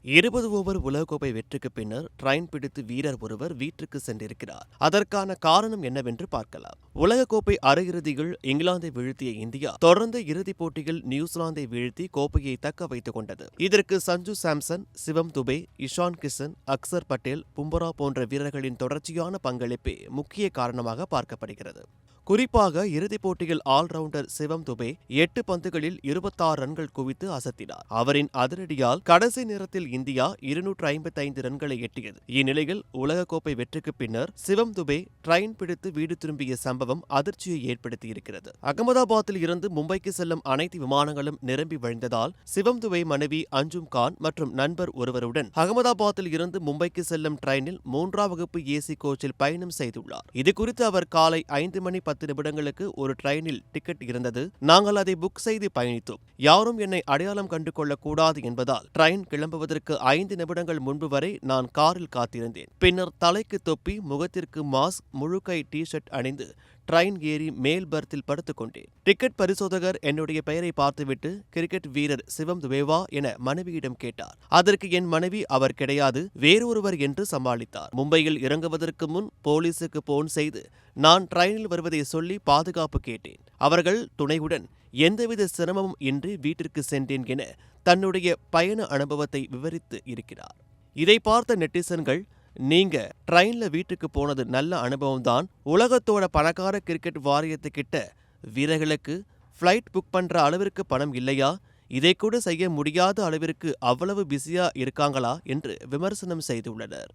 20 over உலகக்கோப்பை வெற்றிக்கு பின்னர் ட்ரெயின் பிடித்து வீரர் ஒருவர் வீட்டிற்கு சென்றிருக்கிறார். அதற்கான காரணம் என்னவென்று பார்க்கலாம். உலகக்கோப்பை அரையிறுதியில் இங்கிலாந்தை வீழ்த்திய இந்தியா தொடர்ந்து இறுதிப் போட்டியில் நியூசிலாந்தை வீழ்த்தி கோப்பையை தக்க வைத்துக் கொண்டது. இதற்கு சஞ்சு சாம்சன், சிவம் துபே, இஷான் கிஷன், அக்சர் பட்டேல், பும்பரா போன்ற வீரர்களின் தொடர்ச்சியான பங்களிப்பே முக்கிய காரணமாக பார்க்கப்படுகிறது. குறிப்பாக இறுதிப் போட்டியில் ஆல்ரவுண்டர் சிவம் துபே 8 பந்துகளில் 26 ரன்கள் குவித்து அசத்தினார். அவரின் அதிரடியால் கடைசி நேரத்தில் இந்தியா 255 ரன்களை எட்டியது. இந்நிலையில் உலகக்கோப்பை வெற்றிக்கு பின்னர் சிவம் துபே ட்ரெயின் பிடித்து வீடு திரும்பிய சம்பவம் அதிர்ச்சியை ஏற்படுத்தியிருக்கிறது. அகமதாபாத்தில் இருந்து மும்பைக்கு செல்லும் அனைத்து விமானங்களும் நிரம்பி வழிந்ததால் சிவம் துபே மனைவி அஞ்சும் கான் மற்றும் நண்பர் ஒருவருடன் அகமதாபாத்தில் இருந்து மும்பைக்கு செல்லும் ட்ரெயினில் 3ஆம் வகுப்பு ஏசி கோச்சில் பயணம் செய்துள்ளார். இதுகுறித்து அவர் காலை 5 மணி 10 நிமிடங்களுக்கு ஒரு ட்ரெயினில் டிக்கெட் இருந்தது. நாங்கள் அதை புக் செய்து பயணித்தோம். யாரும் என்னை அடையாளம் கண்டு கொள்ளக்கூடாது என்பதால் ட்ரெயின் கிளம்புவதற்கு 5 நிமிடங்கள் முன்பு வரை நான் காரில் காத்திருந்தேன். பின்னர் தலைக்கு தொப்பி, முகத்திற்கு மாஸ்க், முழுக்கை டி-ஷர்ட் அணிந்து ட்ரெயின் ஏறி மேல் பர்த்தில் படுத்துக் கொண்டேன். டிக்கெட் பரிசோதகர் என்னுடைய பெயரை பார்த்துவிட்டு கிரிக்கெட் வீரர் சிவம் துபேவா என மனைவியிடம் கேட்டார். அதற்கு என் மனைவி அவர் கிடையாது, வேறொருவர் என்று சமாளித்தார். மும்பையில் இறங்குவதற்கு முன் போலீசுக்கு போன் செய்து நான் ட்ரெயினில் வருவதை சொல்லி பாதுகாப்பு கேட்டேன். அவர்கள் துணையுடன் எந்தவித சிரமமும் இன்றி வீட்டிற்கு சென்றேன் என தன்னுடைய பயண அனுபவத்தை விவரித்து இருக்கிறார். இதை பார்த்த நெட்டிசன்கள், நீங்க ட்ரெயின்ல வீட்டுக்கு போனது நல்ல அனுபவம்தான். உலகத்தோட பணக்கார கிரிக்கெட் வாரியத்துக்கிட்ட வீரர்களுக்கு ஃப்ளைட் புக் பண்ற அளவிற்கு பணம் இல்லையா? இதை கூட செய்ய முடியாத அளவிற்கு அவ்வளவு பிஸியா இருக்காங்களா என்று விமர்சனம் செய்துள்ளனர்.